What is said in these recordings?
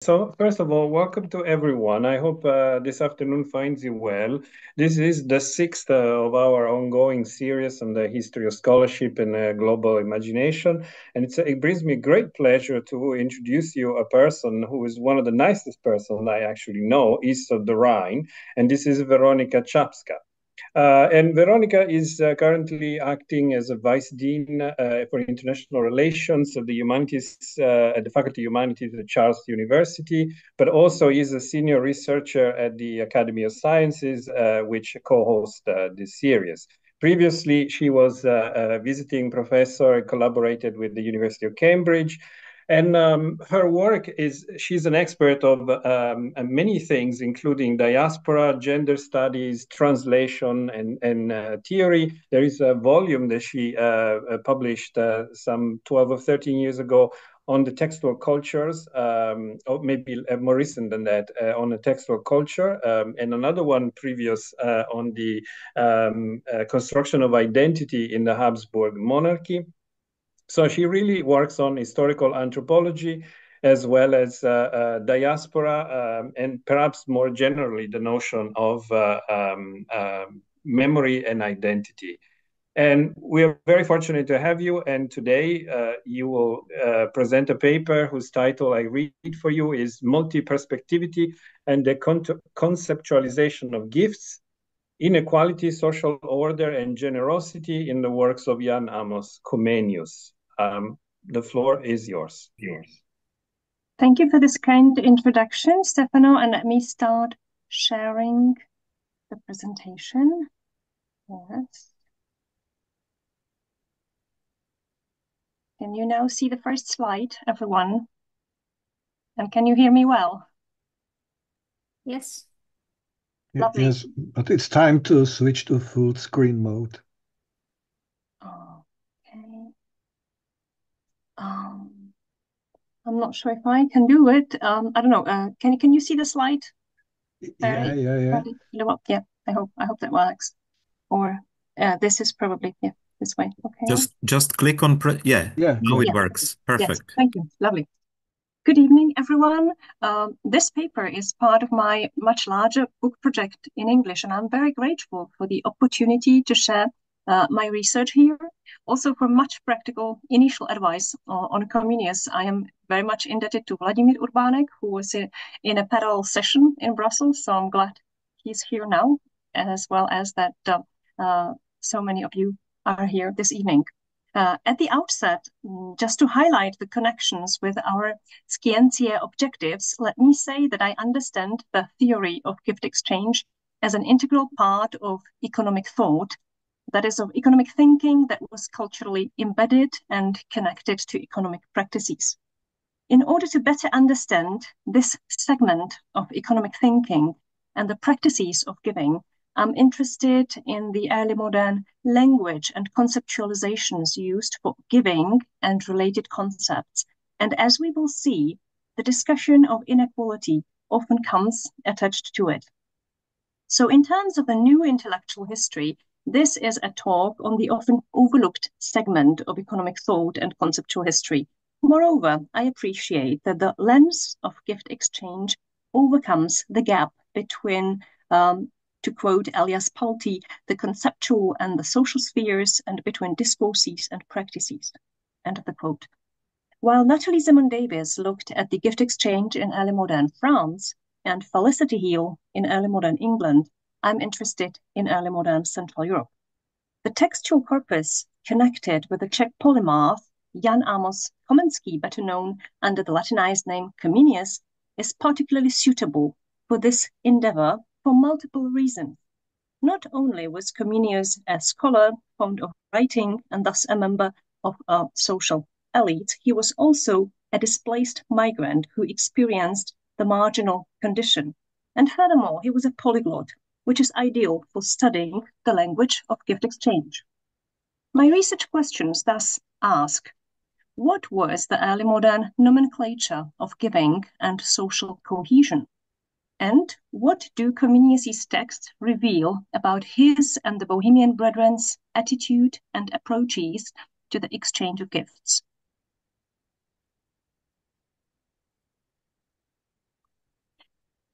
So first of all, welcome to everyone. I hope this afternoon finds you well. This is the sixth of our ongoing series on the history of scholarship and global imagination. And it brings me great pleasure to introduce you a person who is one of the nicest persons I actually know, east of the Rhine. And this is Veronika Čapská. And Veronika is currently acting as a Vice Dean for International Relations of the Humanities at the Faculty of Humanities at Charles University, but also is a senior researcher at the Academy of Sciences, which co-hosts this series. Previously, she was a visiting professor and collaborated with the University of Cambridge. And her work is, she's an expert of many things, including diaspora, gender studies, translation, and theory. There is a volume that she published some 12 or 13 years ago on the textual cultures, or maybe more recent than that, on the textual culture, and another one previous on the construction of identity in the Habsburg monarchy. So she really works on historical anthropology as well as diaspora and perhaps more generally the notion of memory and identity. And we are very fortunate to have you. And today you will present a paper whose title I read for you is Multiperspectivity and the Conceptualization of Gifts, Inequality, Social Order, and Generosity in the works of Jan Amos, Comenius. The floor is yours. Thank you for this kind introduction, Stefano, and let me start sharing the presentation. Yes. Can you now see the first slide, everyone? And can you hear me well? Yes. Lovely. Yes, but it's time to switch to full screen mode. Okay. I'm not sure if I can do it. I don't know. Can you see the slide? Yeah. Yeah. I hope that works. Or this is probably this way. Okay. Just click on now it works. Perfect. Yes. Thank you. Lovely. Good evening, everyone. This paper is part of my much larger book project in English, and I'm very grateful for the opportunity to share my research here. Also for much practical initial advice on Comenius. I am very much indebted to Vladimír Urbánek, who was in a parallel session in Brussels, so I'm glad he's here now, as well as that so many of you are here this evening. At the outset, just to highlight the connections with our Scientiae objectives, let me say that I understand the theory of gift exchange as an integral part of economic thought, that is, of economic thinking that was culturally embedded and connected to economic practices. In order to better understand this segment of economic thinking and the practices of giving, I'm interested in the early modern language and conceptualizations used for giving and related concepts. And as we will see, the discussion of inequality often comes attached to it. So in terms of the new intellectual history, this is a talk on the often overlooked segment of economic thought and conceptual history. Moreover, I appreciate that the lens of gift exchange overcomes the gap between to quote Elias Palti, the conceptual and the social spheres, and between discourses and practices. End of the quote. While Nathalie Simon-Davies looked at the gift exchange in early modern France and Felicity Hill in early modern England, I'm interested in early modern Central Europe. The textual corpus connected with the Czech polymath Jan Amos Komenský, better known under the Latinized name Comenius, is particularly suitable for this endeavor for multiple reasons. Not only was Comenius a scholar fond of writing and thus a member of a social elite, he was also a displaced migrant who experienced the marginal condition. And furthermore, he was a polyglot, which is ideal for studying the language of gift exchange. My research questions thus ask, what was the early modern nomenclature of giving and social cohesion? And what do Comenius' texts reveal about his and the Bohemian Brethren's attitude and approaches to the exchange of gifts?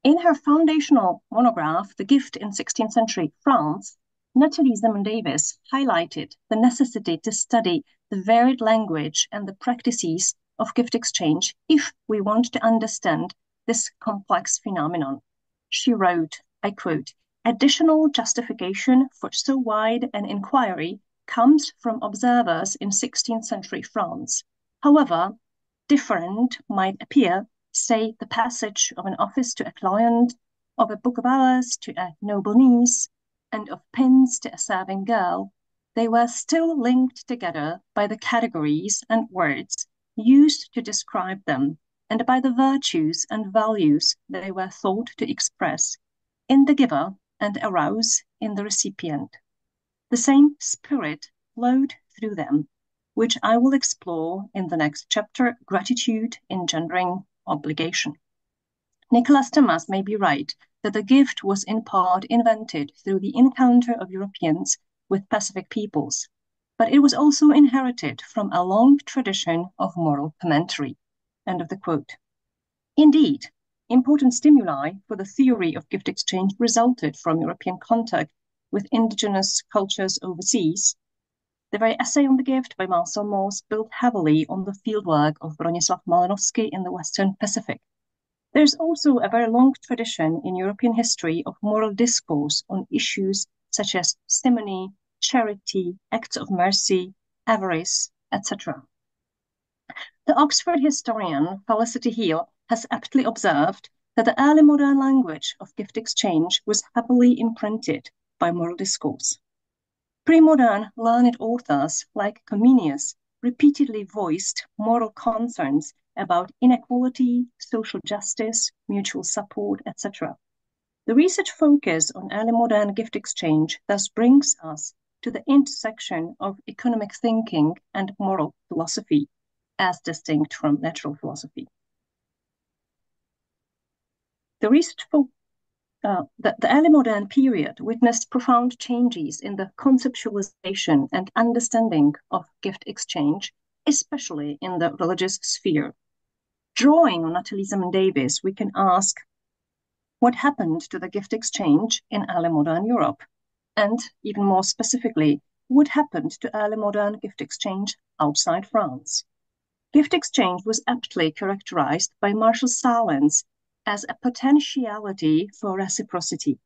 In her foundational monograph, The Gift in 16th Century France, Nathalie Zeman-Davis highlighted the necessity to study the varied language and the practices of gift exchange if we want to understand this complex phenomenon. She wrote, I quote, "Additional justification for so wide an inquiry comes from observers in 16th century France. However different might appear, say, the passage of an office to a client, of a book of hours to a noble niece, and of pins to a serving girl, they were still linked together by the categories and words used to describe them, and by the virtues and values they were thought to express in the giver and arouse in the recipient. The same spirit flowed through them, which I will explore in the next chapter, Gratitude Engendering Obligation." Nicholas Thomas may be right that the gift was in part invented through the encounter of Europeans with Pacific peoples, but it was also inherited from a long tradition of moral commentary. End of the quote. Indeed, important stimuli for the theory of gift exchange resulted from European contact with indigenous cultures overseas. The very essay on the gift by Marcel Mauss built heavily on the fieldwork of Bronislaw Malinowski in the Western Pacific. There is also a very long tradition in European history of moral discourse on issues such as simony, charity, acts of mercy, avarice, etc. The Oxford historian Felicity Hill has aptly observed that the early modern language of gift exchange was heavily imprinted by moral discourse. Pre-modern learned authors like Comenius repeatedly voiced moral concerns about inequality, social justice, mutual support, etc. The research focus on early modern gift exchange thus brings us to the intersection of economic thinking and moral philosophy, as distinct from natural philosophy. The early modern period witnessed profound changes in the conceptualization and understanding of gift exchange, especially in the religious sphere. Drawing on Nathalie Zeman-Davis, we can ask what happened to the gift exchange in early modern Europe, and even more specifically, what happened to early modern gift exchange outside France. Gift exchange was aptly characterized by Marshall Sahlins as a potentiality for reciprocity.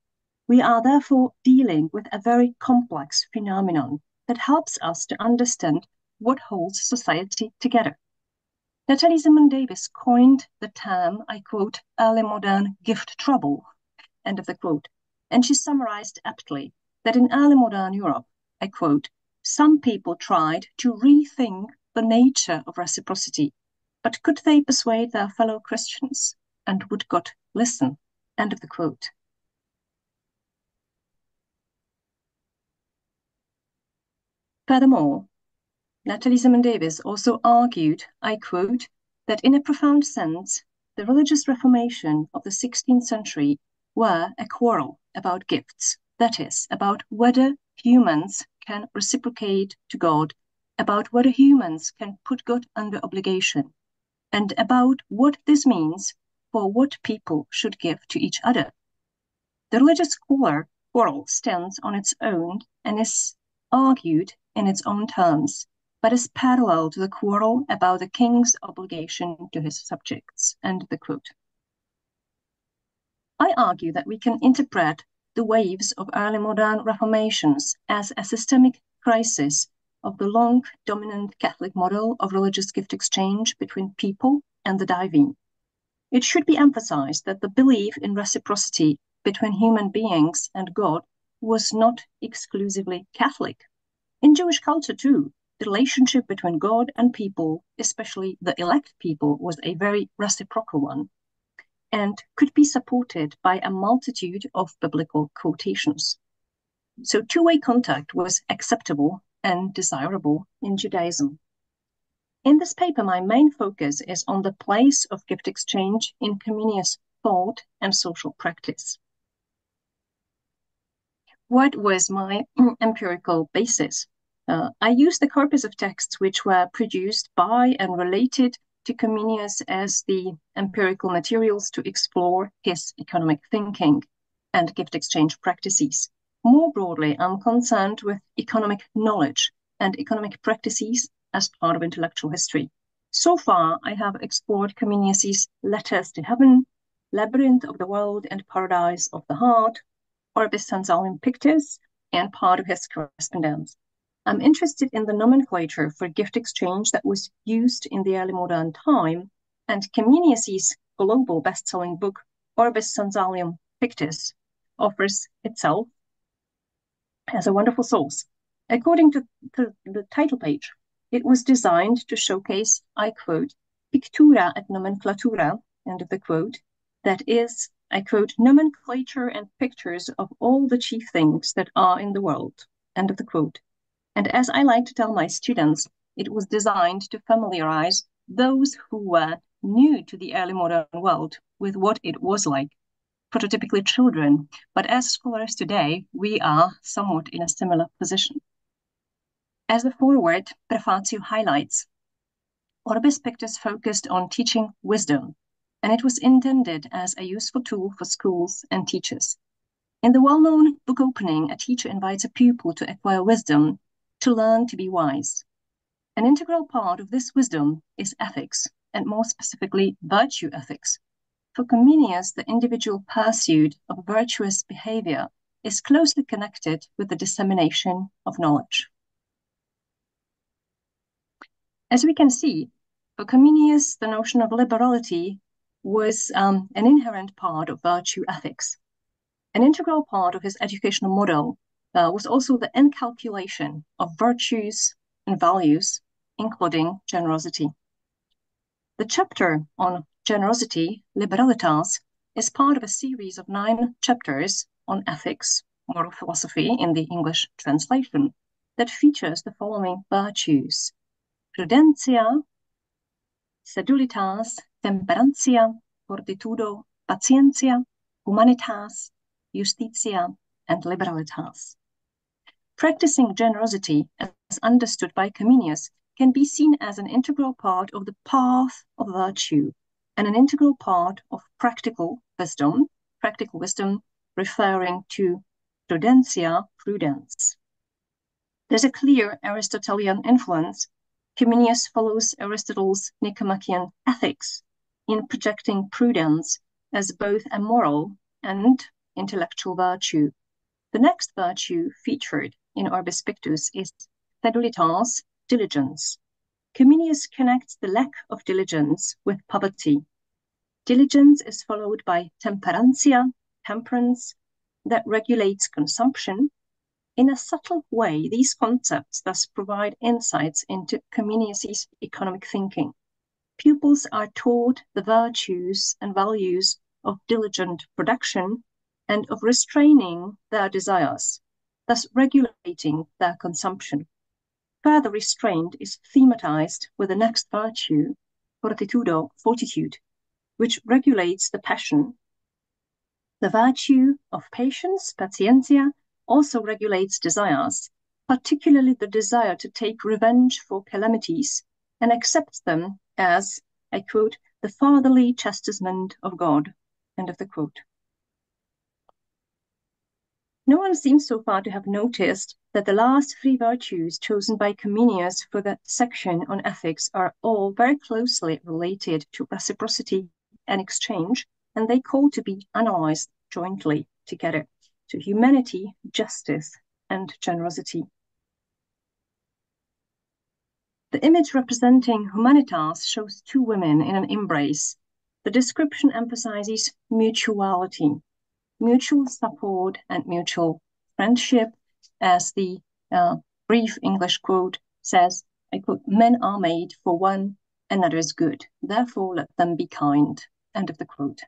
We are therefore dealing with a very complex phenomenon that helps us to understand what holds society together. Nathalie Zeman-Davis coined the term, I quote, early modern gift trouble, end of the quote, and she summarized aptly that in early modern Europe, I quote, some people tried to rethink the nature of reciprocity, but could they persuade their fellow Christians? And would God listen? End of the quote. Furthermore, Nathalie Zeman-Davis also argued, I quote, that in a profound sense, the religious reformation of the 16th century were a quarrel about gifts, that is, about whether humans can reciprocate to God, about whether humans can put God under obligation, and about what this means for what people should give to each other. The religious quarrel stands on its own and is argued in its own terms, but is parallel to the quarrel about the king's obligation to his subjects. End of the quote. I argue that we can interpret the waves of early modern reformations as a systemic crisis of the long dominant Catholic model of religious gift exchange between people and the divine. It should be emphasized that the belief in reciprocity between human beings and God was not exclusively Catholic. In Jewish culture too, the relationship between God and people, especially the elect people, was a very reciprocal one and could be supported by a multitude of biblical quotations. So two-way contact was acceptable and desirable in Judaism. In this paper, my main focus is on the place of gift exchange in Comenius thought and social practice. What was my empirical basis? I used the corpus of texts which were produced by and related to Comenius as the empirical materials to explore his economic thinking and gift exchange practices. More broadly, I'm concerned with economic knowledge and economic practices as part of intellectual history. So far, I have explored Comenius's Letters to Heaven, Labyrinth of the World and Paradise of the Heart, Orbis Sensalium Pictus, and part of his correspondence. I'm interested in the nomenclature for gift exchange that was used in the early modern time, and Comenius's global best-selling book, Orbis Sensalium Pictus, offers itself as a wonderful source. According to the title page, it was designed to showcase, I quote, pictura et nomenclatura, end of the quote, that is, I quote, nomenclature and pictures of all the chief things that are in the world, end of the quote. And as I like to tell my students, it was designed to familiarize those who were new to the early modern world with what it was like, prototypically children. But as scholars today, we are somewhat in a similar position. As the foreword Prefatio highlights, Orbis Pictus focused on teaching wisdom, and it was intended as a useful tool for schools and teachers. In the well-known book opening, a teacher invites a pupil to acquire wisdom, to learn to be wise. An integral part of this wisdom is ethics, and more specifically, virtue ethics. For Comenius, the individual pursuit of virtuous behavior is closely connected with the dissemination of knowledge. As we can see, for Comenius, the notion of liberality was an inherent part of virtue ethics. An integral part of his educational model was also the inculcation of virtues and values, including generosity. The chapter on generosity, liberalitas, is part of a series of 9 chapters on ethics, moral philosophy in the English translation, that features the following virtues: prudentia, sedulitas, temperantia, fortitudo, patientia, humanitas, justitia, and liberalitas. Practicing generosity, as understood by Comenius, can be seen as an integral part of the path of virtue and an integral part of practical wisdom referring to prudentia, prudence. There's a clear Aristotelian influence. Comenius follows Aristotle's Nicomachean Ethics in projecting prudence as both a moral and intellectual virtue. The next virtue featured in Orbis Pictus is sedulitas, diligence. Comenius connects the lack of diligence with poverty. Diligence is followed by temperantia, temperance, that regulates consumption. In a subtle way, these concepts thus provide insights into Comenius's economic thinking. Pupils are taught the virtues and values of diligent production and of restraining their desires, thus regulating their consumption. Further restraint is thematized with the next virtue, fortitudo, fortitude, which regulates the passion. The virtue of patience, patientia, also regulates desires, particularly the desire to take revenge for calamities and accepts them as, I quote, the fatherly chastisement of God, end of the quote. No one seems so far to have noticed that the last 3 virtues chosen by Comenius for the section on ethics are all very closely related to reciprocity and exchange, and they call to be analyzed jointly together to humanity, justice, and generosity. The image representing humanitas shows 2 women in an embrace. The description emphasizes mutuality, mutual support, and mutual friendship, as the brief English quote says, I quote, men are made for one another's good, therefore let them be kind, end of the quote.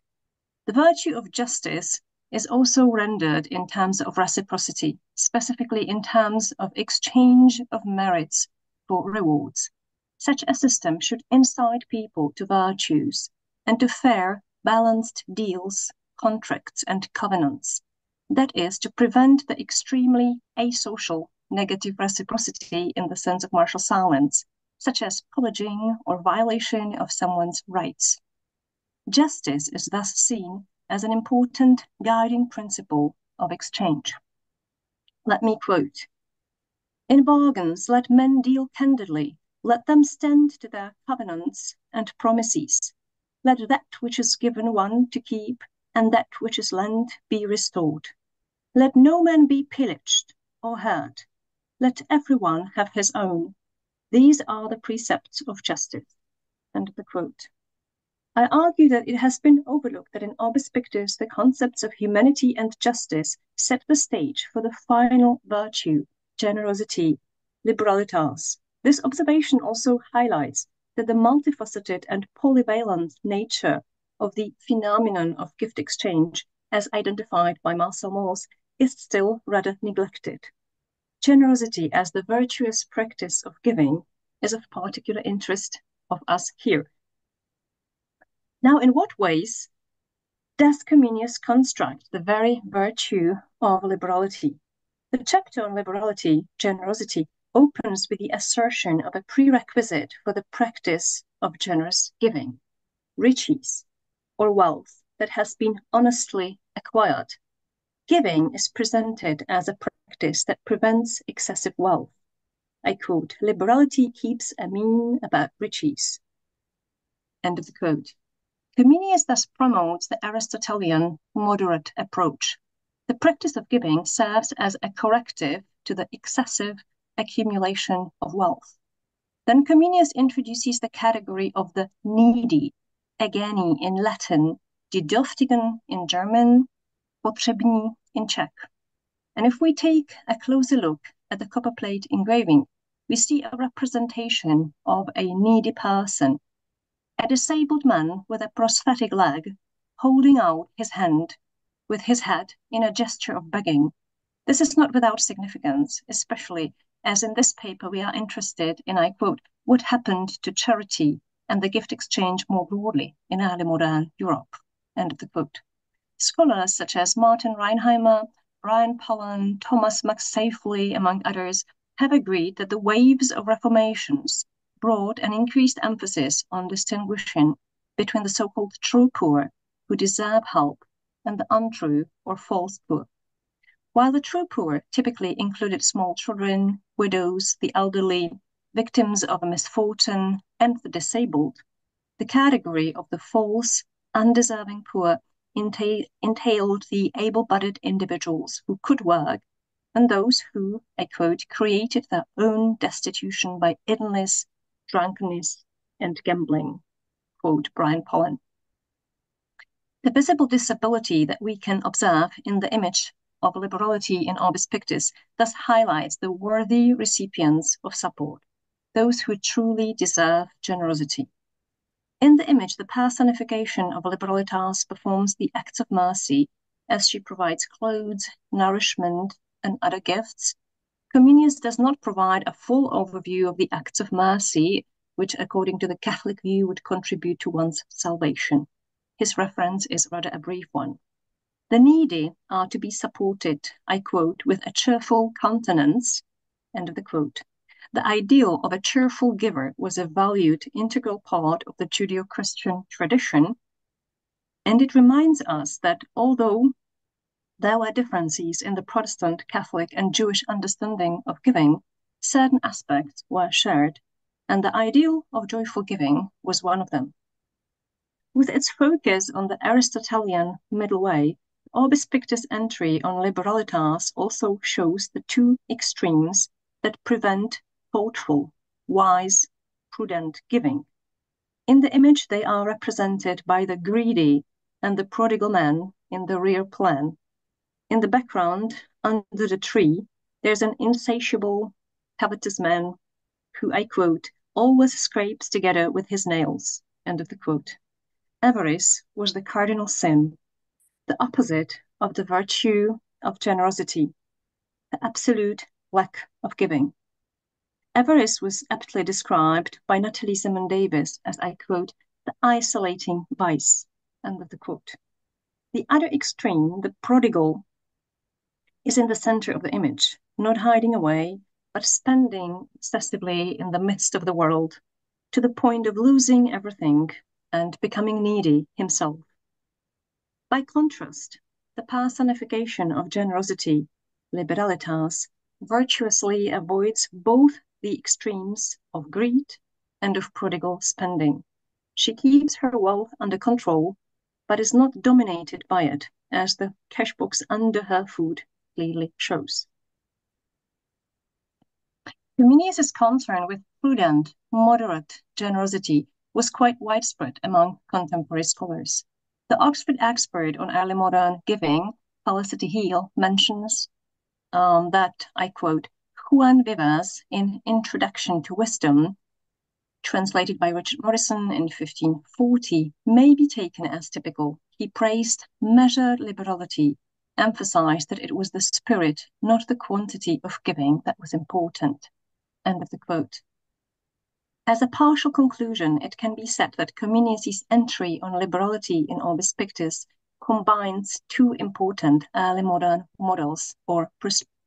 The virtue of justice is also rendered in terms of reciprocity, specifically in terms of exchange of merits for rewards. Such a system should incite people to virtues and to fair, balanced deals, contracts, and covenants. That is, to prevent the extremely asocial negative reciprocity in the sense of martial silence, such as pillaging or violation of someone's rights. Justice is thus seen as an important guiding principle of exchange. Let me quote, "In bargains, let men deal candidly. Let them stand to their covenants and promises. Let that which is given one to keep and that which is lent be restored. Let no man be pillaged or hurt. Let everyone have his own. These are the precepts of justice." End of the quote. I argue that it has been overlooked that in Orbis Pictus the concepts of humanity and justice set the stage for the final virtue, generosity, liberalitas. This observation also highlights that the multifaceted and polyvalent nature of the phenomenon of gift exchange, as identified by Marcel Mauss, is still rather neglected. Generosity as the virtuous practice of giving is of particular interest of us here. Now, in what ways does Comenius construct the very virtue of liberality? The chapter on liberality, generosity, opens with the assertion of a prerequisite for the practice of generous giving, riches, or wealth that has been honestly acquired. Giving is presented as a practice that prevents excessive wealth. I quote, "Liberality keeps a mean about riches." End of the quote. Comenius thus promotes the Aristotelian moderate approach. The practice of giving serves as a corrective to the excessive accumulation of wealth. Then Comenius introduces the category of the needy, ageni in Latin, die Dürftigen in German, potřební in Czech. And if we take a closer look at the copperplate engraving, we see a representation of a needy person, a disabled man with a prosthetic leg, holding out his hand with his head in a gesture of begging. This is not without significance, especially as in this paper we are interested in, I quote, what happened to charity and the gift exchange more broadly in early modern Europe. End of the quote. Scholars such as Martin Reinheimer, Brian Pollan, Thomas Max Safely, among others, have agreed that the waves of reformations brought an increased emphasis on distinguishing between the so-called true poor, who deserve help, and the untrue or false poor. While the true poor typically included small children, widows, the elderly, victims of a misfortune, and the disabled, the category of the false, undeserving poor entailed the able-bodied individuals who could work, and those who, I quote, created their own destitution by idleness, drunkenness, and gambling, quote Brian Pollan. The visible disability that we can observe in the image of liberality in Orbis Pictus thus highlights the worthy recipients of support, those who truly deserve generosity. In the image, the personification of liberalitas performs the acts of mercy as she provides clothes, nourishment, and other gifts. Comenius does not provide a full overview of the acts of mercy, which, according to the Catholic view, would contribute to one's salvation. His reference is rather a brief one. The needy are to be supported, I quote, with a cheerful countenance, end of the quote. The ideal of a cheerful giver was a valued integral part of the Judeo-Christian tradition, and it reminds us that although there were differences in the Protestant, Catholic, and Jewish understanding of giving, certain aspects were shared, and the ideal of joyful giving was one of them. With its focus on the Aristotelian middle way, Orbis Pictus' entry on liberalitas also shows the two extremes that prevent thoughtful, wise, prudent giving. In the image, they are represented by the greedy and the prodigal man in the rear plan. In the background, under the tree, there's an insatiable, covetous man who, I quote, always scrapes together with his nails, end of the quote. Avarice was the cardinal sin, the opposite of the virtue of generosity, the absolute lack of giving. Avarice was aptly described by Natalie Simon-Davis as, I quote, the isolating vice, end of the quote. The other extreme, the prodigal, is in the center of the image, not hiding away, but spending excessively in the midst of the world, to the point of losing everything and becoming needy himself. By contrast, the personification of generosity, liberalitas, virtuously avoids both the extremes of greed and of prodigal spending. She keeps her wealth under control, but is not dominated by it, as the cash box under her foot clearly shows. Comenius' concern with prudent, moderate generosity was quite widespread among contemporary scholars. The Oxford expert on early modern giving, Felicity Heal, mentions that, I quote, Juan Vives in Introduction to Wisdom, translated by Richard Morrison in 1540, may be taken as typical. He praised measured liberality, emphasized that it was the spirit, not the quantity of giving that was important. End of the quote. As a partial conclusion, it can be said that Comenius' entry on liberality in Orbis Pictus combines two important early modern models or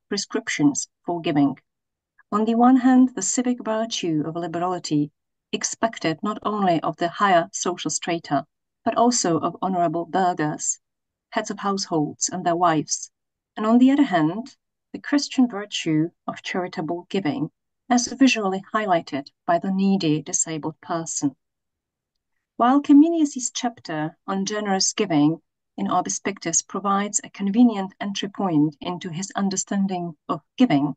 prescriptions for giving. On the one hand, the civic virtue of liberality, expected not only of the higher social strata, but also of honorable burghers, heads of households and their wives. And on the other hand, the Christian virtue of charitable giving, as visually highlighted by the needy disabled person. While Comenius' chapter on generous giving in Orbis Pictus provides a convenient entry point into his understanding of giving,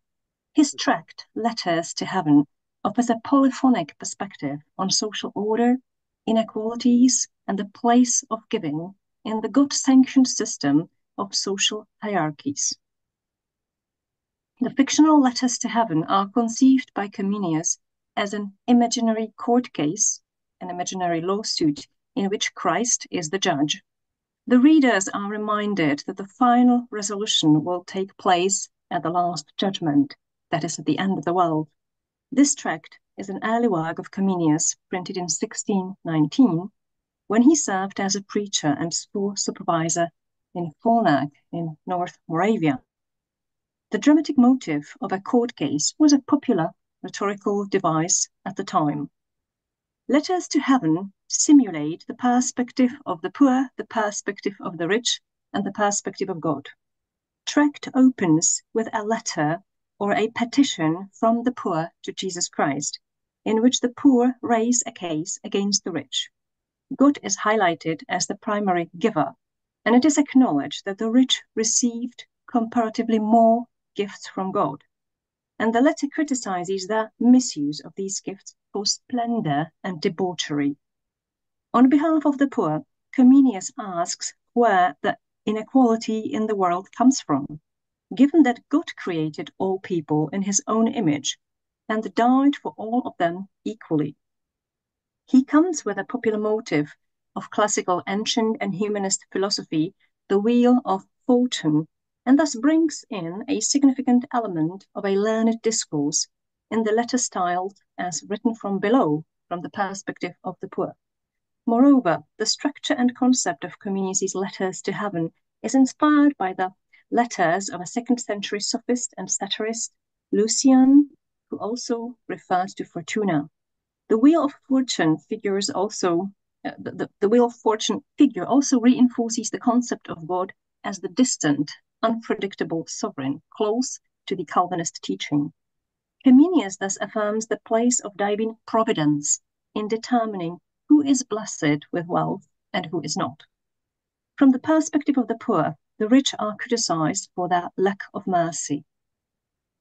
his tract, Letters to Heaven, offers a polyphonic perspective on social order, inequalities, and the place of giving in the God-sanctioned system of social hierarchies. The fictional Letters to Heaven are conceived by Comenius as an imaginary court case, an imaginary lawsuit in which Christ is the judge. The readers are reminded that the final resolution will take place at the last judgment, that is, at the end of the world. This tract is an early work of Comenius, printed in 1619, when he served as a preacher and school supervisor in Fulnak in North Moravia. The dramatic motive of a court case was a popular rhetorical device at the time. Letters to Heaven simulate the perspective of the poor, the perspective of the rich, and the perspective of God. Tract opens with a letter or a petition from the poor to Jesus Christ, in which the poor raise a case against the rich. God is highlighted as the primary giver, and it is acknowledged that the rich received comparatively more gifts from God. And the letter criticizes the misuse of these gifts for splendor and debauchery. On behalf of the poor, Comenius asks where the inequality in the world comes from, given that God created all people in his own image and died for all of them equally. He comes with a popular motive of classical ancient and humanist philosophy, the wheel of fortune, and thus brings in a significant element of a learned discourse in the letter styled as written from below, from the perspective of the poor. Moreover, the structure and concept of Comenius' Letters to Heaven is inspired by the letters of a 2nd century sophist and satirist, Lucian, who also refers to Fortuna. The Wheel of Fortune figures also, the Wheel of Fortune figure also reinforces the concept of God as the distant, unpredictable sovereign, close to the Calvinist teaching. Comenius thus affirms the place of divine providence in determining who is blessed with wealth and who is not. From the perspective of the poor, the rich are criticized for their lack of mercy.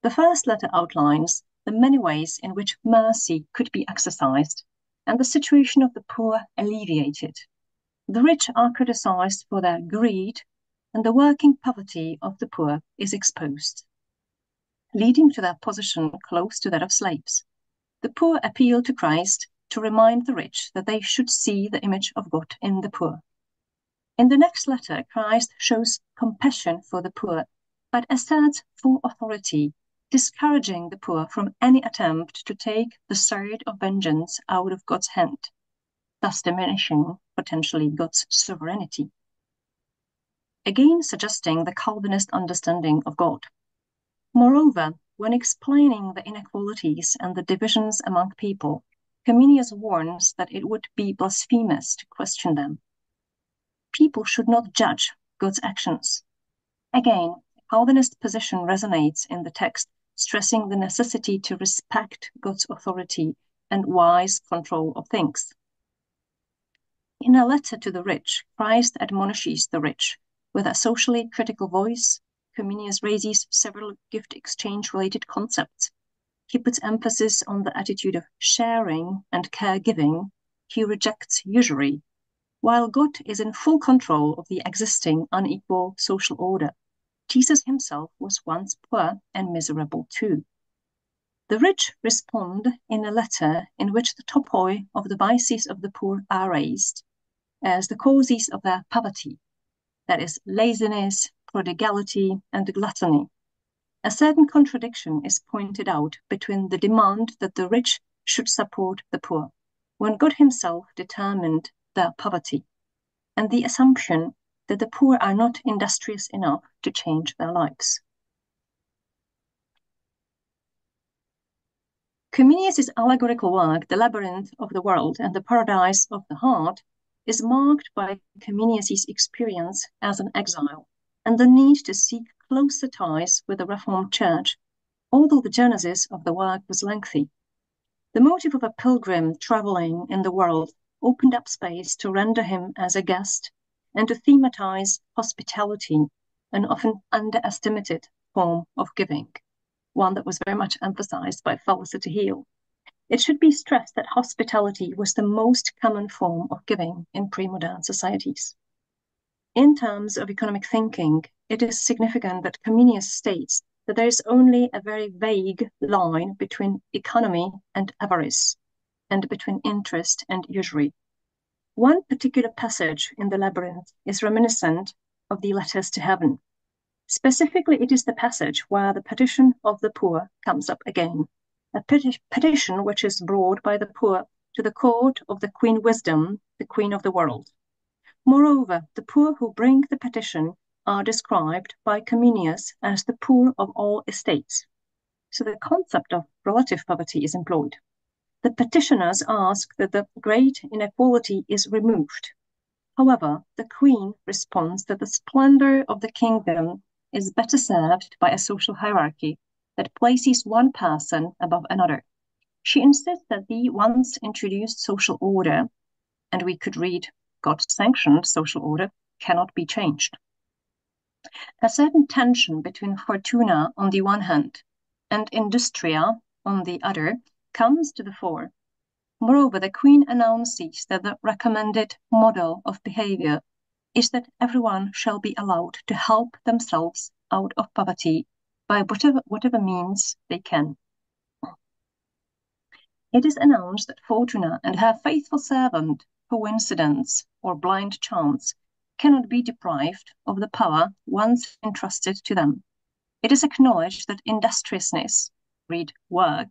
The first letter outlines the many ways in which mercy could be exercised and the situation of the poor alleviated. The rich are criticized for their greed, and the working poverty of the poor is exposed, leading to their position close to that of slaves. The poor appeal to Christ to remind the rich that they should see the image of God in the poor. In the next letter, Christ shows compassion for the poor, but asserts full authority, discouraging the poor from any attempt to take the sword of vengeance out of God's hand, thus diminishing potentially God's sovereignty, again suggesting the Calvinist understanding of God. Moreover, when explaining the inequalities and the divisions among people, Comenius warns that it would be blasphemous to question them. People should not judge God's actions. Again, Calvinist position resonates in the text, stressing the necessity to respect God's authority and wise control of things. In a letter to the rich, Christ admonishes the rich. With a socially critical voice, Comenius raises several gift exchange-related concepts. He puts emphasis on the attitude of sharing and caregiving. He rejects usury, while God is in full control of the existing unequal social order. Jesus himself was once poor and miserable too. The rich respond in a letter in which the topoi of the vices of the poor are raised as the causes of their poverty, that is, laziness, prodigality, and gluttony. A certain contradiction is pointed out between the demand that the rich should support the poor, when God himself determined their poverty, and the assumption that the poor are not industrious enough to change their lives. Comenius' allegorical work, The Labyrinth of the World and the Paradise of the Heart, is marked by Comenius' experience as an exile and the need to seek closer ties with the Reformed Church, although the genesis of the work was lengthy. The motive of a pilgrim traveling in the world opened up space to render him as a guest and to thematize hospitality, an often underestimated form of giving, one that was very much emphasized by Felicity Heal. It should be stressed that hospitality was the most common form of giving in pre-modern societies. In terms of economic thinking, it is significant that Comenius states that there is only a very vague line between economy and avarice, and between interest and usury. One particular passage in the Labyrinth is reminiscent of the Letters to Heaven. Specifically, it is the passage where the petition of the poor comes up again, a petition which is brought by the poor to the court of the Queen Wisdom, the Queen of the world. Moreover, the poor who bring the petition are described by Comenius as the poor of all estates. So the concept of relative poverty is employed. The petitioners ask that the great inequality is removed. However, the Queen responds that the splendor of the kingdom is better served by a social hierarchy that places one person above another. She insists that the once introduced social order, and we could read God-sanctioned social order, cannot be changed. A certain tension between fortuna on the one hand and industria on the other comes to the fore. Moreover, the Queen announces that the recommended model of behavior is that everyone shall be allowed to help themselves out of poverty by whatever means they can. It is announced that Fortuna and her faithful servant, coincidence or blind chance, cannot be deprived of the power once entrusted to them. It is acknowledged that industriousness, read work,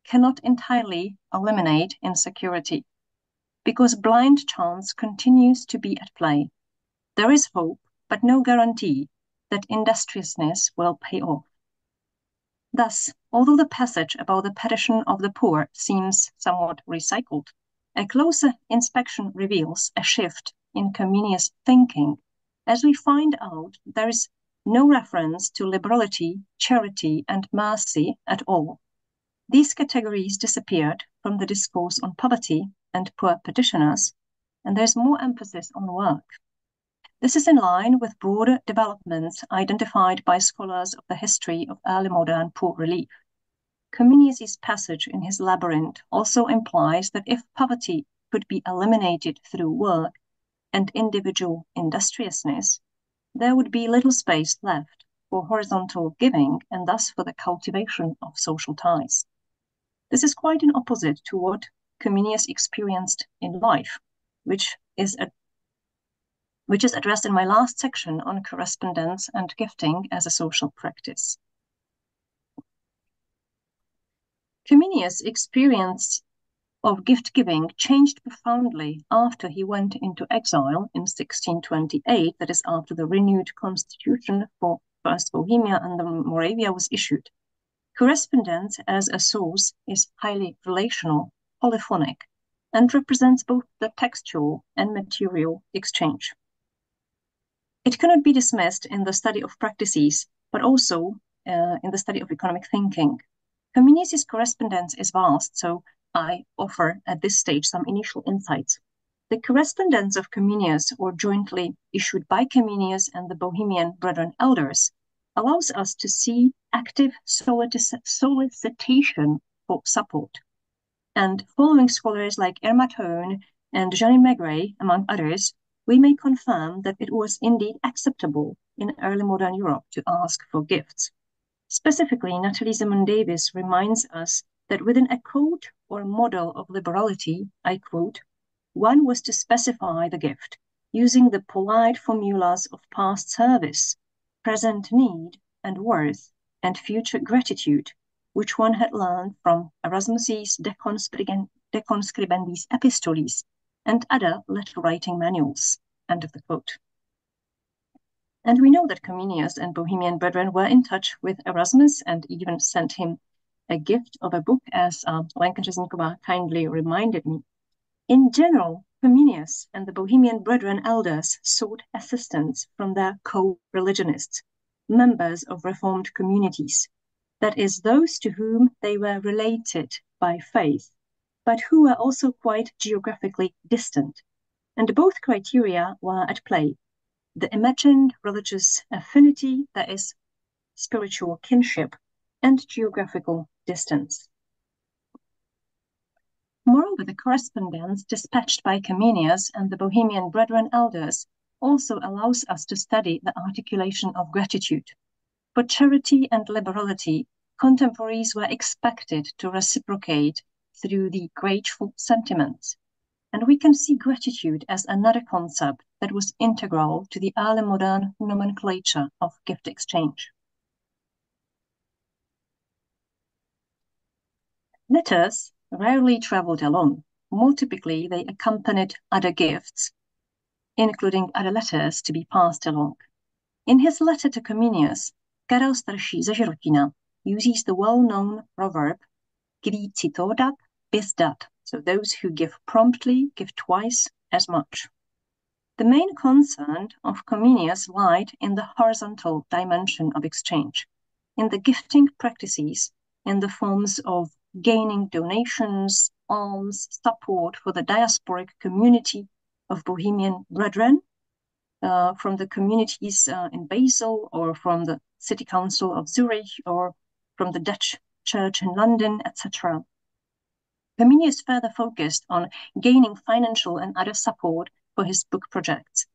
cannot entirely eliminate insecurity, because blind chance continues to be at play. There is hope, but no guarantee that industriousness will pay off. Thus, although the passage about the petition of the poor seems somewhat recycled, a closer inspection reveals a shift in Comenius' thinking, as we find out there is no reference to liberality, charity, and mercy at all. These categories disappeared from the discourse on poverty and poor petitioners, and there's more emphasis on work. This is in line with broader developments identified by scholars of the history of early modern poor relief. Comenius' passage in his Labyrinth also implies that if poverty could be eliminated through work and individual industriousness, there would be little space left for horizontal giving and thus for the cultivation of social ties. This is quite an opposite to what Comenius experienced in life, which is addressed in my last section on correspondence and gifting as a social practice. Comenius' experience of gift-giving changed profoundly after he went into exile in 1628, that is after the renewed constitution for first Bohemia and then Moravia was issued. Correspondence as a source is highly relational, polyphonic, and represents both the textual and material exchange. It cannot be dismissed in the study of practices, but also in the study of economic thinking. Comenius' correspondence is vast, so I offer at this stage some initial insights. The correspondence of Comenius, or jointly issued by Comenius and the Bohemian Brethren elders, allows us to see active solicitation for support. And following scholars like Irma Tone and Jeanine Maigret, among others, we may confirm that it was indeed acceptable in early modern Europe to ask for gifts. Specifically, Natalie Zemon-Davis reminds us that within a code or model of liberality, I quote, one was to specify the gift using the polite formulas of past service, present need and worth, and future gratitude, which one had learned from Erasmus's De Conscribendis Epistolis and other letter-writing manuals. End of the quote. And we know that Comenius and Bohemian Brethren were in touch with Erasmus and even sent him a gift of a book, as Lenka Řezníková kindly reminded me. In general, Comenius and the Bohemian Brethren elders sought assistance from their co-religionists, members of Reformed communities, that is, those to whom they were related by faith, but who were also quite geographically distant. And both criteria were at play: the imagined religious affinity, that is, spiritual kinship, and geographical distance. Moreover, the correspondence dispatched by Comenius and the Bohemian Brethren elders also allows us to study the articulation of gratitude. For charity and liberality, contemporaries were expected to reciprocate through the grateful sentiments. And we can see gratitude as another concept that was integral to the early modern nomenclature of gift exchange. Letters rarely traveled alone. More typically, they accompanied other gifts, including other letters to be passed along. In his letter to Comenius, Karel Starší ze Žirotina uses the well-known proverb, Qui cito dat, bis dat. So those who give promptly give twice as much. The main concern of Comenius lied in the horizontal dimension of exchange, in the gifting practices, in the forms of gaining donations, alms, support for the diasporic community of Bohemian Brethren, from the communities in Basel, or from the City Council of Zurich, or from the Dutch Church in London, etc. Comenius further focused on gaining financial and other support for his book projects.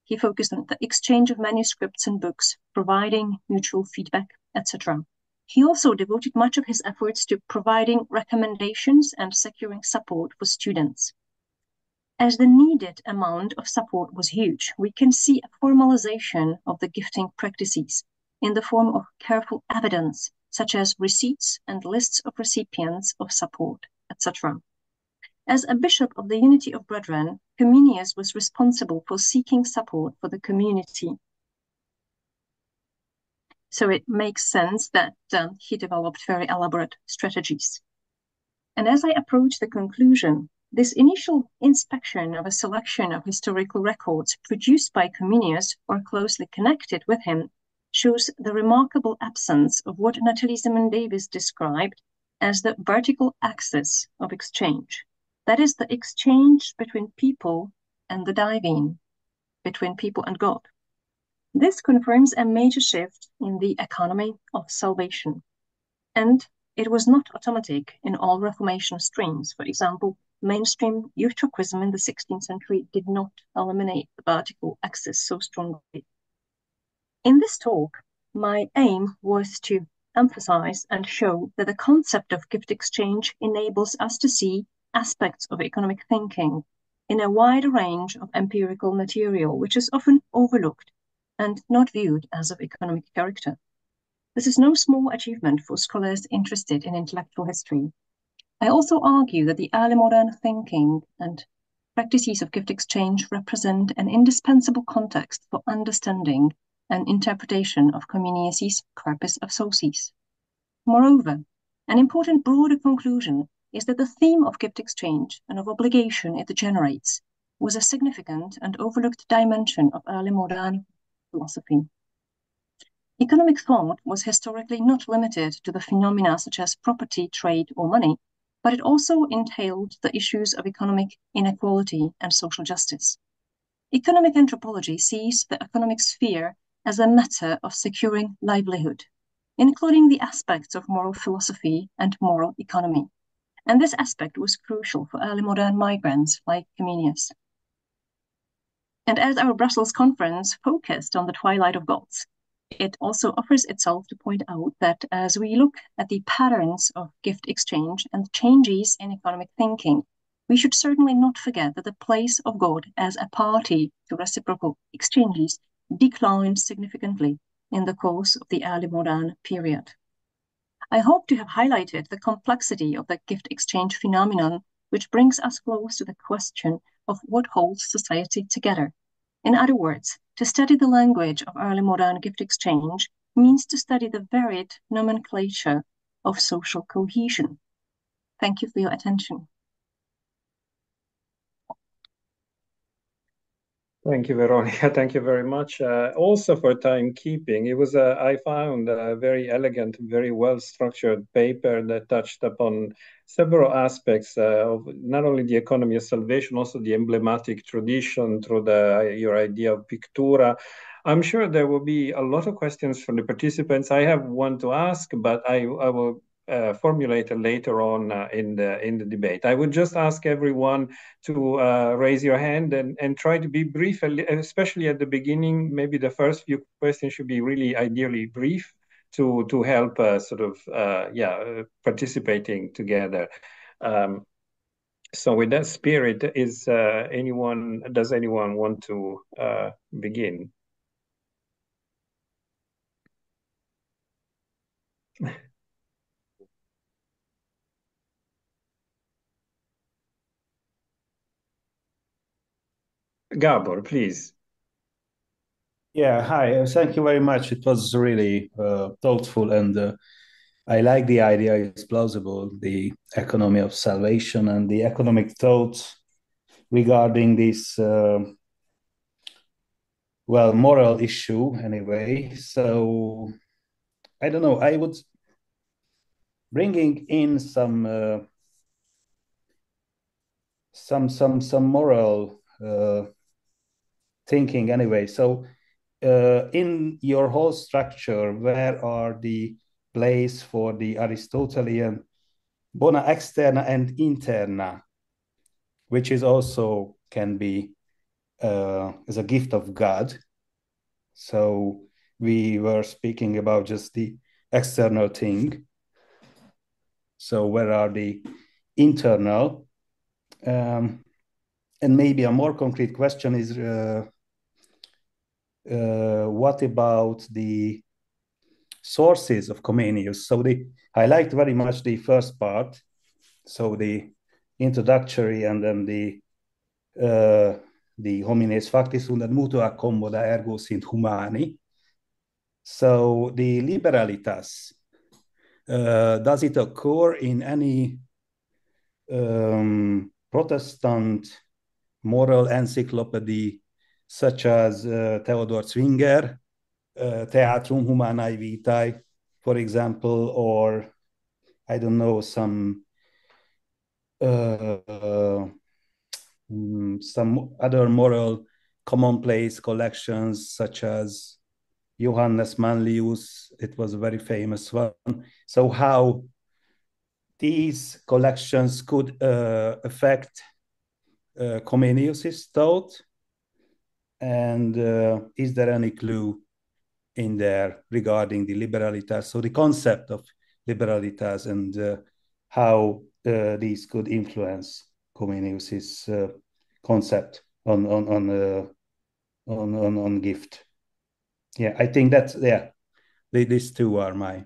He focused on the exchange of manuscripts and books, providing mutual feedback, etc. He also devoted much of his efforts to providing recommendations and securing support for students. As the needed amount of support was huge, we can see a formalization of the gifting practices in the form of careful evidence, such as receipts and lists of recipients of support, etc. As a bishop of the Unity of Brethren, Comenius was responsible for seeking support for the community. So it makes sense that he developed very elaborate strategies. And as I approach the conclusion, this initial inspection of a selection of historical records produced by Comenius or closely connected with him shows the remarkable absence of what Natalie Zemon-Davis described as the vertical axis of exchange. That is the exchange between people and the divine, between people and God. This confirms a major shift in the economy of salvation. And it was not automatic in all Reformation streams. For example, mainstream Eutroquism in the 16th century did not eliminate the vertical axis so strongly. In this talk, my aim was to emphasize and show that the concept of gift exchange enables us to see aspects of economic thinking in a wide range of empirical material, which is often overlooked and not viewed as of economic character. This is no small achievement for scholars interested in intellectual history. I also argue that the early modern thinking and practices of gift exchange represent an indispensable context for understanding and interpretation of Comenius' Corpus of Sources. Moreover, an important broader conclusion is that the theme of gift exchange and of obligation it generates was a significant and overlooked dimension of early modern philosophy. Economic thought was historically not limited to the phenomena such as property, trade, or money, but it also entailed the issues of economic inequality and social justice. Economic anthropology sees the economic sphere as a matter of securing livelihood, including the aspects of moral philosophy and moral economy. And this aspect was crucial for early modern migrants like Comenius. And as our Brussels conference focused on the twilight of gods, it also offers itself to point out that as we look at the patterns of gift exchange and changes in economic thinking, we should certainly not forget that the place of God as a party to reciprocal exchanges declined significantly in the course of the early modern period. I hope to have highlighted the complexity of the gift exchange phenomenon, which brings us close to the question of what holds society together. In other words, to study the language of early modern gift exchange means to study the varied nomenclature of social cohesion. Thank you for your attention. Thank you, Veronika. Thank you very much. Also for timekeeping, it was, I found, a very elegant, very well-structured paper that touched upon several aspects of not only the economy of salvation, also the emblematic tradition through your idea of pictura. I'm sure there will be a lot of questions from the participants. I have one to ask, but I will formulate it later on in the debate. I would just ask everyone to raise your hand and try to be brief, especially at the beginning. Maybe the first few questions should be really ideally brief to help participating together. So with that spirit, does anyone want to begin? Gabor, please. Yeah, hi. Thank you very much. It was really thoughtful, and I like the idea. It's plausible, the economy of salvation and the economic thought regarding this, moral issue anyway. So, I don't know. I would bringing in some moral thinking anyway. So, in your whole structure, where are the place for the Aristotelian bona externa and interna, which is also can be as a gift of God. So we were speaking about just the external thing. So where are the internal? And maybe a more concrete question is, what about the sources of Comenius? So I liked very much the first part, so the introductory, and then the homines factis sunt mutua commoda ergo sint humani. So the liberalitas, does it occur in any Protestant moral encyclopedia, such as Theodor Zwinger, Theatrum Humanae Vitae, for example, or I don't know, some other moral commonplace collections, such as Johannes Manlius. It was a very famous one. So how these collections could affect Comenius's thought, and is there any clue in there regarding the liberalitas, so the concept of liberalitas, and how these could influence Comenius's concept on gift. Yeah, I think that's, these two are my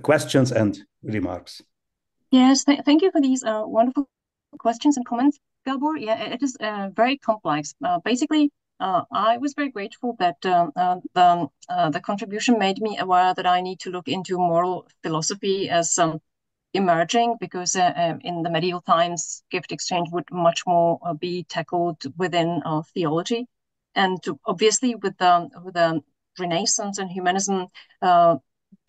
questions and remarks. Yes, thank you for these wonderful questions and comments, Gabor. Yeah, it is very complex. Basically, I was very grateful that the contribution made me aware that I need to look into moral philosophy as emerging, because in the medieval times, gift exchange would much more be tackled within theology. And obviously with the Renaissance and humanism,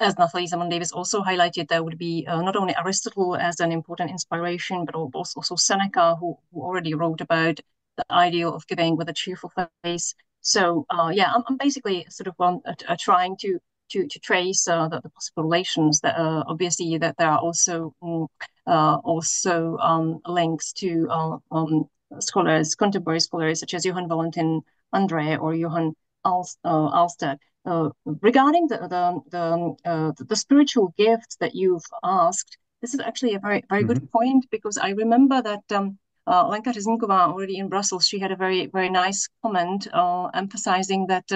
as Nathalie Zaman-Davis also highlighted, there would be not only Aristotle as an important inspiration, but also Seneca, who already wrote about the ideal of giving with a cheerful face. So yeah, I'm basically sort of trying to trace the possible relations. That obviously that there are also links to scholars, contemporary scholars such as Johann Valentin André or Johann Alstedt. Regarding the spiritual gifts that you've asked, this is actually a very good point, because I remember that Lenka Řezníková, already in Brussels, she had a very nice comment emphasizing that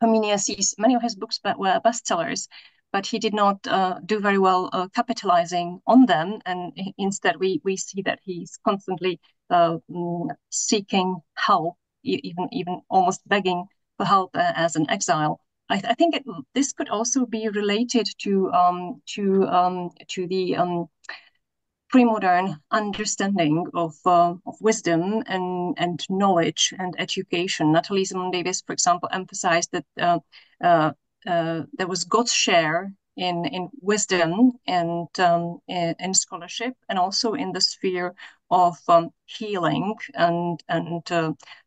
Comenius, many of his books were bestsellers, but he did not do very well capitalizing on them, and instead we see that he's constantly seeking help, even almost begging for help as an exile. I think this could also be related to the pre-modern understanding of wisdom and knowledge and education. Nathalie Zaman-Davis, for example, emphasized that there was God's share in wisdom and in scholarship, and also in the sphere of healing and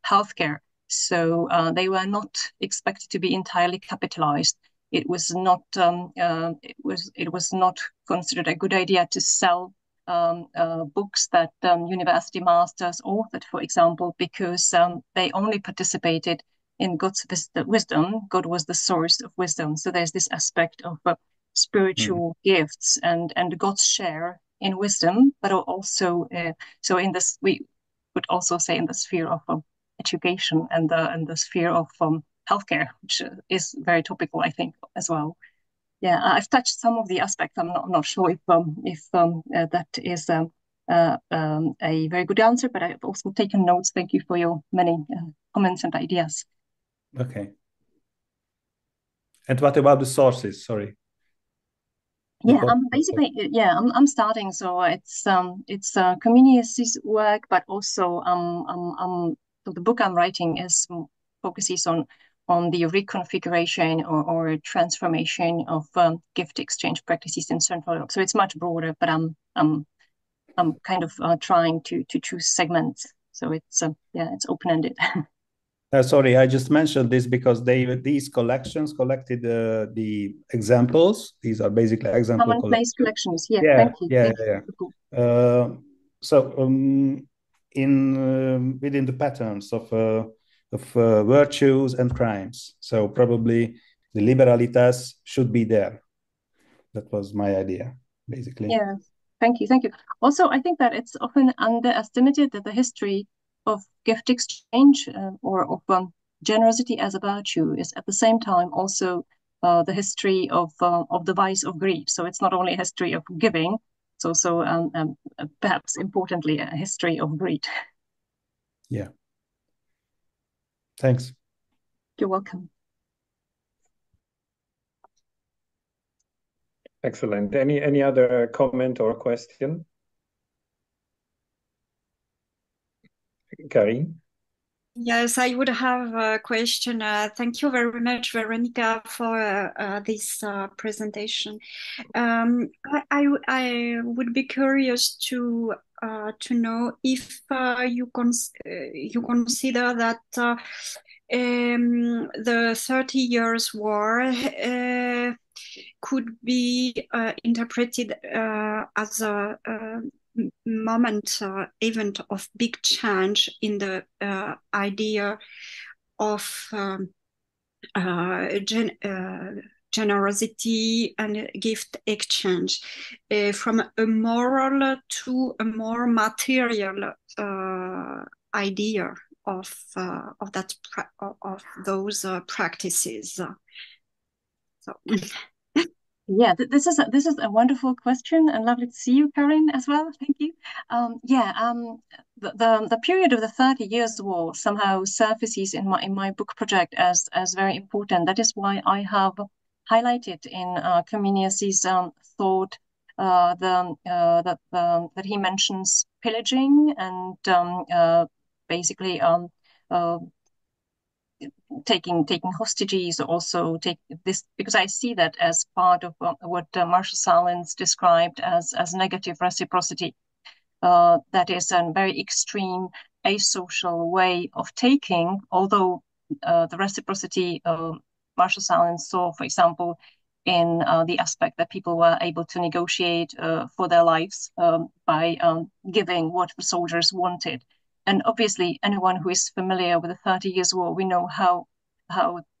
healthcare. So they were not expected to be entirely capitalized. It was not considered a good idea to sell books that university masters authored, for example, because they only participated in God's wisdom. God was the source of wisdom. So there's this aspect of spiritual gifts and God's share in wisdom, but also so in this, we would also say in the sphere of education and the sphere of healthcare, which is very topical, I think, as well. Yeah, I've touched some of the aspects. I'm not sure if that is a very good answer, but I've also taken notes. Thank you for your many comments and ideas. Okay. And what about the sources? Sorry. Yeah, I'm starting. So it's Comenius's work, but also so the book I'm writing focuses on the reconfiguration or transformation of gift exchange practices in Central Europe. So it's much broader, but I'm kind of trying to choose segments. So it's it's open-ended. Sorry, I just mentioned this because these collections collected the examples. These are basically example collections. Yeah, thank you. So within the patterns of virtues and crimes. So probably the liberalitas should be there. That was my idea, basically. Yeah, thank you. Also, I think that it's often underestimated that the history of gift exchange or of generosity as a virtue is at the same time also the history of the vice of greed. So it's not only a history of giving, it's also perhaps importantly a history of greed. Yeah. Thanks. You're welcome. Excellent. Any other comment or question? Karin? Yes, I would have a question. Thank you very much, Veronika, for this presentation. I would be curious to know if you consider that the 30 Years' War could be interpreted as a event of big change in the idea of generosity and gift exchange, from a moral to a more material idea of those practices. So. Yeah, this is a wonderful question, and lovely to see you, Karin, as well. Thank you. The period of the 30 Years' War somehow surfaces in my book project as very important. That is why I have highlighted in Comenius's thought that he mentions pillaging and basically taking hostages, also take this, because I see that as part of what Marshall Sahlins described as negative reciprocity. That is a very extreme asocial way of taking, although the reciprocity Marshall Sahlins saw, for example, in the aspect that people were able to negotiate for their lives by giving what the soldiers wanted. And obviously, anyone who is familiar with the 30 Years' War, we know how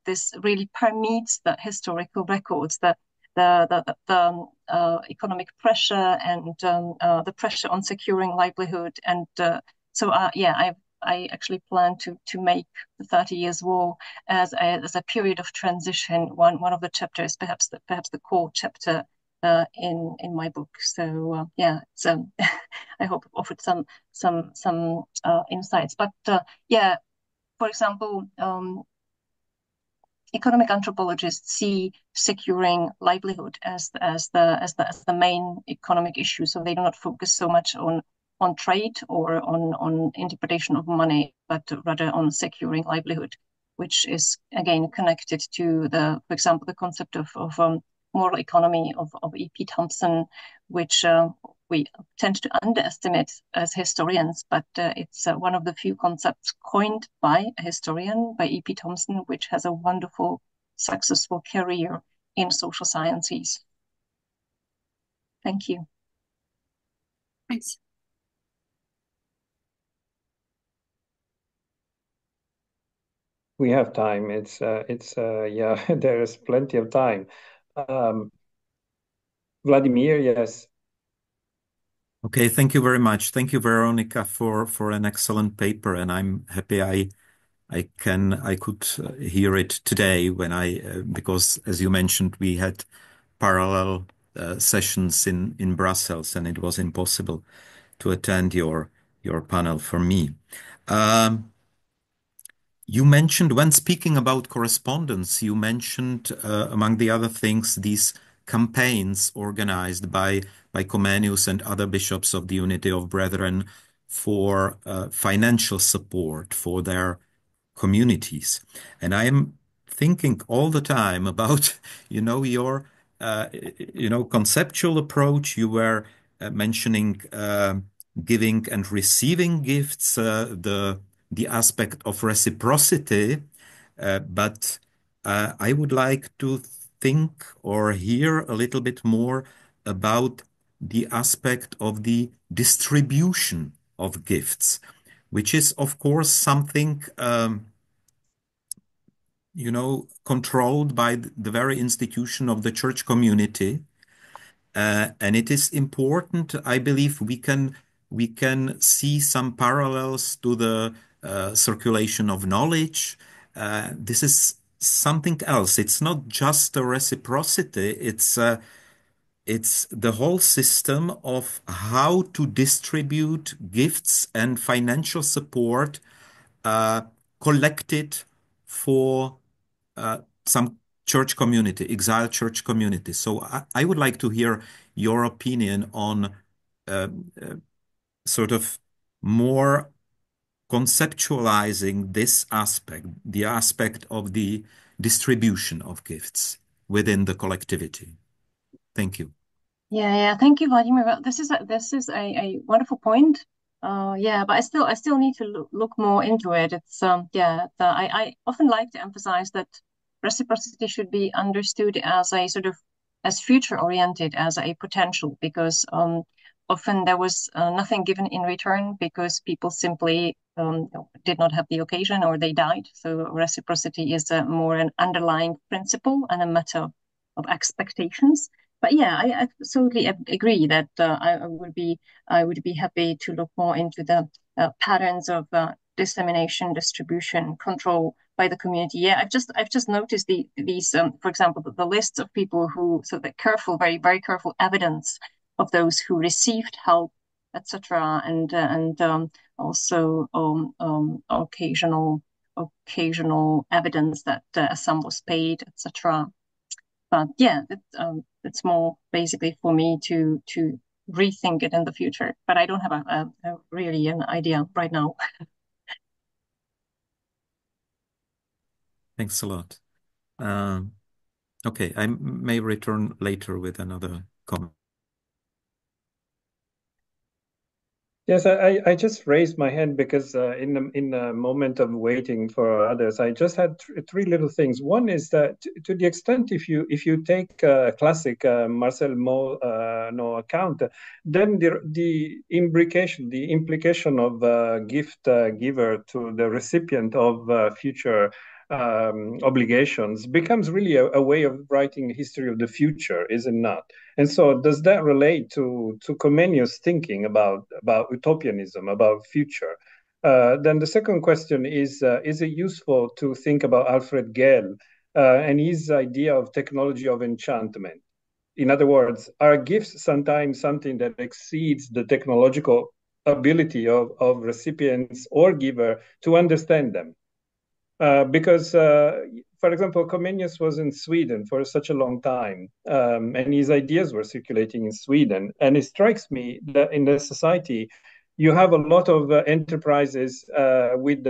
this really permeates the historical records, the economic pressure and the pressure on securing livelihood. And I actually plan to make the 30 Years' War as a period of transition. One of the chapters, perhaps the core chapter in my book. So it's I hope it offered some insights. But for example, economic anthropologists see securing livelihood as the main economic issue. So they do not focus so much on trade or on interpretation of money, but rather on securing livelihood, which is again connected to for example, the concept of moral economy of E.P. Thompson, which we tend to underestimate as historians, but it's one of the few concepts coined by a historian, by E.P. Thompson, which has a wonderful, successful career in social sciences. Thank you. Thanks. We have time. It's there is plenty of time. Vladimír, yes. Okay, thank you very much. Thank you, Veronika, for an excellent paper, and I'm happy I could hear it today because as you mentioned, we had parallel sessions in Brussels, and it was impossible to attend your panel for me. You mentioned, when speaking about correspondence, you mentioned, among the other things, these campaigns organized by Comenius and other bishops of the Unity of Brethren for financial support for their communities. And I am thinking all the time about, your, conceptual approach. You were mentioning giving and receiving gifts, the aspect of reciprocity, but I would like to think or hear a little bit more about the aspect of the distribution of gifts, which is, of course, something, controlled by the very institution of the church community. And it is important, I believe, we can see some parallels to the circulation of knowledge. This is something else. It's not just a reciprocity. It's the whole system of how to distribute gifts and financial support collected for some church community, exiled church community. So I would like to hear your opinion on sort of more conceptualizing this aspect, the aspect of the distribution of gifts within the collectivity. Thank you. Yeah. Thank you, Vladimír. Well, this is a wonderful point. But I still need to look more into it. It's I often like to emphasize that reciprocity should be understood as a sort of as future oriented, as a potential, because often there was nothing given in return because people simply did not have the occasion or they died. So reciprocity is more an underlying principle and a matter of expectations. But I absolutely agree that I would be happy to look more into the patterns of dissemination, distribution, control by the community. Yeah, I've just noticed these for example, the lists of people who, so the careful, very, very careful evidence of those who received help, etc., and also occasional evidence that a sum was paid, etc. But yeah, it's more basically for me to rethink it in the future. But I don't have a really an idea right now. Thanks a lot. Okay, I may return later with another comment. Yes, I just raised my hand because in the moment of waiting for others, I just had three little things. One is that to the extent if you take classic Marcel no account, then the implication of gift giver to the recipient of future obligations becomes really a way of writing history of the future, is it not? And so does that relate to Comenius' thinking about utopianism, about future? Then the second question is it useful to think about Alfred Gell and his idea of technology of enchantment? In other words, are gifts sometimes something that exceeds the technological ability of recipients or giver to understand them? Because, for example, Comenius was in Sweden for such a long time, and his ideas were circulating in Sweden. And it strikes me that in the society, you have a lot of enterprises with,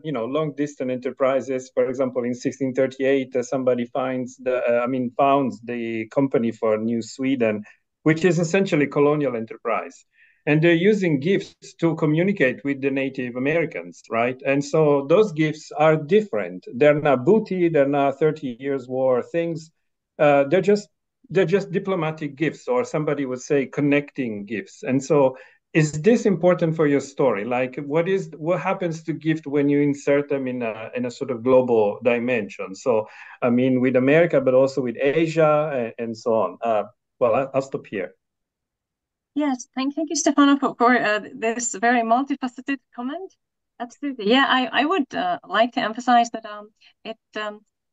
long-distance enterprises. For example, in 1638, somebody founds the Company for New Sweden, which is essentially colonial enterprise. And they're using gifts to communicate with the Native Americans, right? And so those gifts are different. They're not booty, they're not 30 years war things. They're just diplomatic gifts, or somebody would say connecting gifts. And so is this important for your story? Like what happens to gift when you insert them in a sort of global dimension? So, I mean, with America, but also with Asia and so on. Well, I'll stop here. Yes, thank you, Stefano, for this very multifaceted comment. Absolutely. Yeah, I would like to emphasize that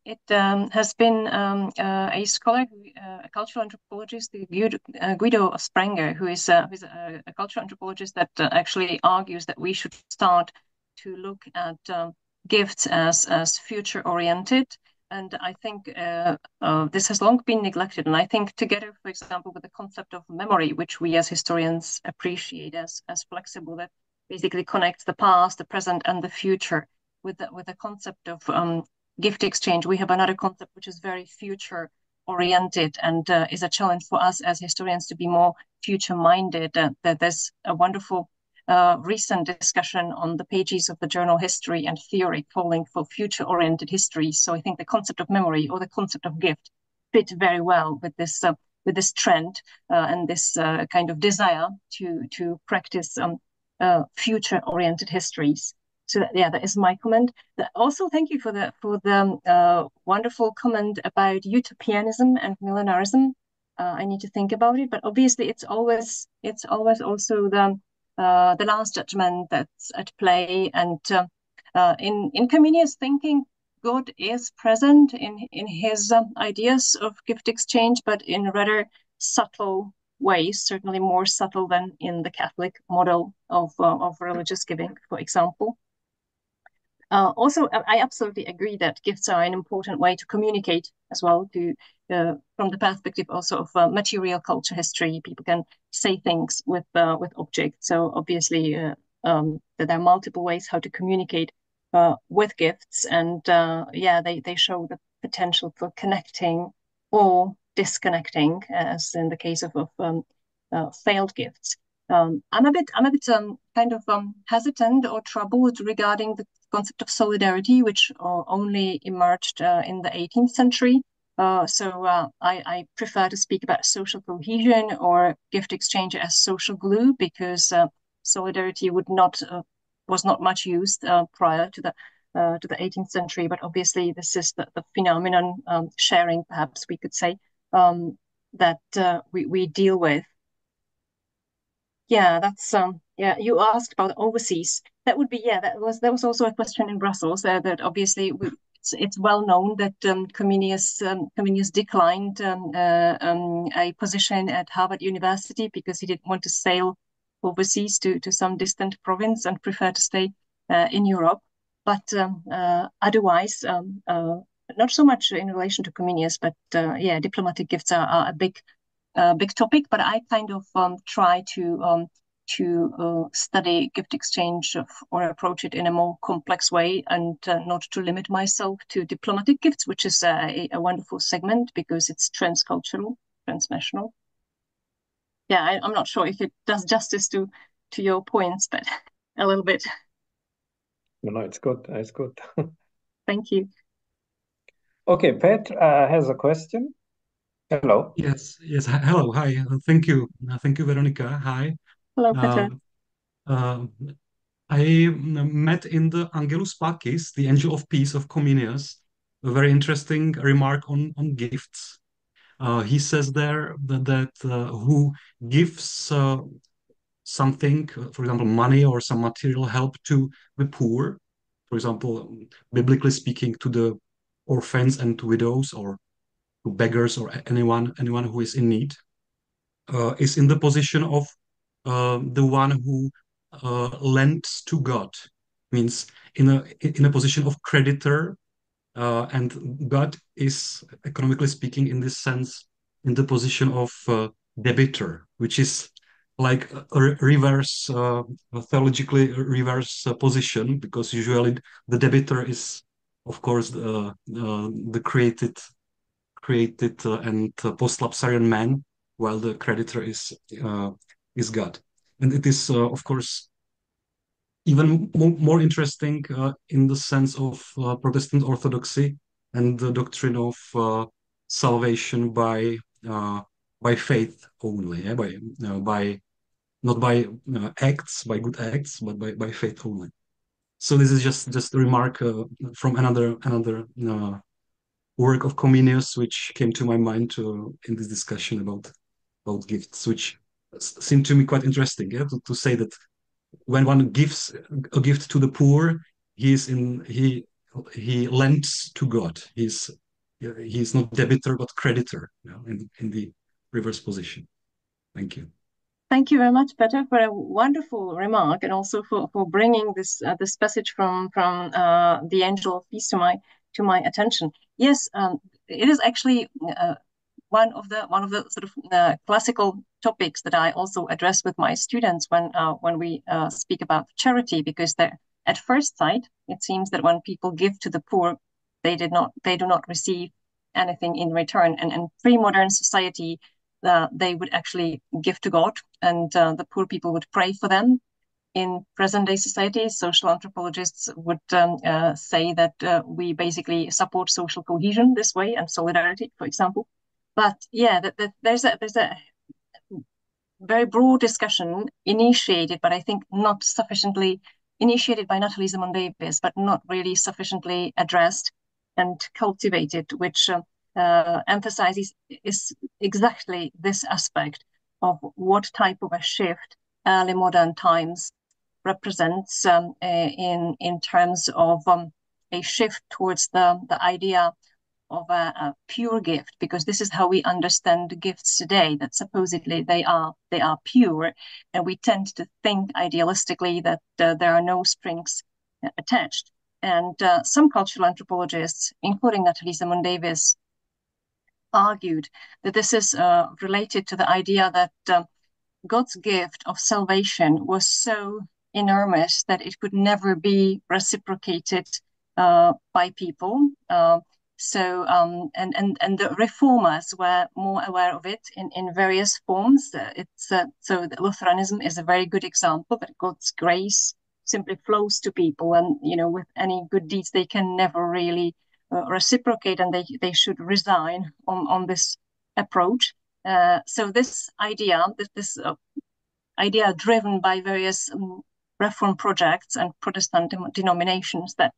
it has been a scholar, a cultural anthropologist, Guido Sprenger, who is a cultural anthropologist that actually argues that we should start to look at gifts as future-oriented. And I think this has long been neglected. And I think together, for example, with the concept of memory, which we as historians appreciate as flexible, that basically connects the past, the present, and the future with the concept of gift exchange, we have another concept which is very future oriented and is a challenge for us as historians to be more future minded. That there's a wonderful recent discussion on the pages of the journal History and Theory calling for future-oriented history. So I think the concept of memory or the concept of gift fit very well with this trend and this kind of desire to practice future-oriented histories. So that is my comment. Also, thank you for the wonderful comment about utopianism and millenarism. I need to think about it, but obviously it's always also the last judgment that's at play, and in Comenius' thinking, God is present in his ideas of gift exchange, but in rather subtle ways, certainly more subtle than in the Catholic model of religious giving, for example. Also, I absolutely agree that gifts are an important way to communicate as well, from the perspective also of material culture history. People can say things with objects. So obviously, there are multiple ways how to communicate with gifts, and they show the potential for connecting or disconnecting, as in the case of failed gifts. I'm a bit kind of hesitant or troubled regarding the concept of solidarity, which only emerged in the 18th century. So I prefer to speak about social cohesion or gift exchange as social glue, because solidarity was not much used prior to the 18th century. But obviously, this is the phenomenon, sharing, perhaps we could say, that we deal with. Yeah, that's you asked about overseas That would be, yeah. That was also a question in Brussels. That obviously it's well known that Comenius declined a position at Harvard University because he didn't want to sail overseas to some distant province and preferred to stay in Europe. But otherwise, not so much in relation to Comenius, but yeah, diplomatic gifts are a big topic. But I kind of try to study gift exchange or approach it in a more complex way, and not to limit myself to diplomatic gifts, which is a wonderful segment because it's transcultural, transnational. Yeah, I'm not sure if it does justice to your points, but a little bit. No, it's good. It's good. Thank you. Okay, Pat has a question. Hello. Yes. Hello. Hi. Thank you. Thank you, Veronika. Hi. Hello, Peter. I met in the Angelus Pacis, the Angel of Peace of Comenius, a very interesting remark on gifts. He says there that who gives something, for example, money or some material help to the poor, for example, biblically speaking, to the orphans and to widows or to beggars or anyone who is in need, is in the position of the one who lends to God, means in a position of creditor, and God is, economically speaking, in this sense, in the position of debitor, which is like a reverse, theologically reverse position, because usually the debitor is, of course, the created and post-lapsarian man, while the creditor is God. And it is, of course, even more interesting in the sense of Protestant orthodoxy and the doctrine of salvation by faith only, yeah? by not by acts, by good acts, but by faith only. So this is just a remark from another work of Comenius, which came to my mind in this discussion about gifts, which seemed to me quite interesting. Yeah, to say that when one gives a gift to the poor, he lends to God. He's not debitor but creditor, you know, in the reverse position. Thank you. Thank you very much, Peter, for a wonderful remark, and also for bringing this passage from the Angel of Peace to my attention. Yes, it is actually one of the sort of classical topics that I also address with my students when we speak about charity, because at first sight it seems that when people give to the poor, they do not receive anything in return, and in pre-modern society they would actually give to God, and the poor people would pray for them. In present-day society, social anthropologists would say that we basically support social cohesion this way, and solidarity, for example. But yeah, there's a very broad discussion initiated, but I think not sufficiently initiated by Nathalie Simon-Davies, but not really sufficiently addressed and cultivated, which emphasizes is exactly this aspect of what type of a shift early modern times represents in terms of a shift towards the idea of a pure gift, because this is how we understand gifts today, that supposedly they are pure, and we tend to think idealistically that there are no strings attached. And some cultural anthropologists, including Nathalie Simon-Davies, argued that this is related to the idea that God's gift of salvation was so enormous that it could never be reciprocated by people. And the reformers were more aware of it in various forms. So Lutheranism is a very good example that God's grace simply flows to people, and with any good deeds they can never really reciprocate, and they should resign on this approach. So this idea, idea driven by various reform projects and Protestant denominations, that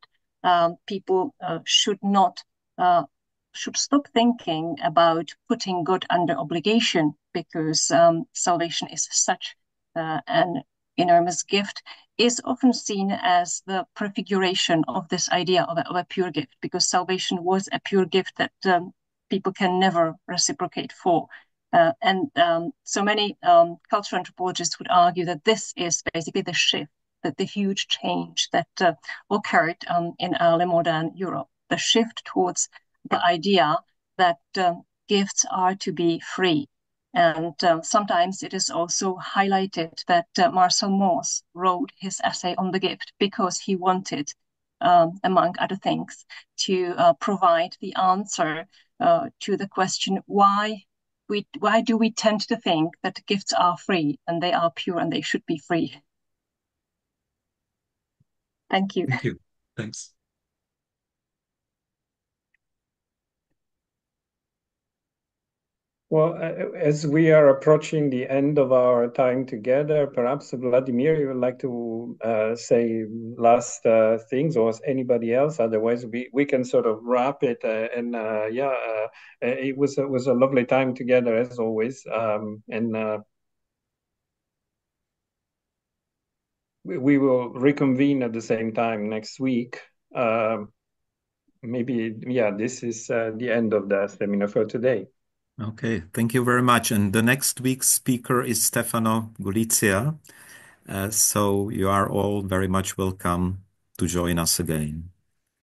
people should stop thinking about putting God under obligation, because salvation is such an in Amos' gift is often seen as the prefiguration of this idea of a pure gift, because salvation was a pure gift that people can never reciprocate for. So many cultural anthropologists would argue that this is basically the shift, that the huge change that occurred in early modern Europe, the shift towards the idea that gifts are to be free. And sometimes it is also highlighted that Marcel Mauss wrote his essay on the gift because he wanted, among other things, to provide the answer to the question, why do we tend to think that gifts are free and they are pure and they should be free? Thank you. Thank you. Thanks. Well, as we are approaching the end of our time together, perhaps Vladimír, you would like to say last things, or anybody else? Otherwise, we can sort of wrap it. It was a lovely time together as always, we will reconvene at the same time next week. This is the end of the seminar for today. Okay, thank you very much. And the next week's speaker is Stefano Gulizia. So you are all very much welcome to join us again.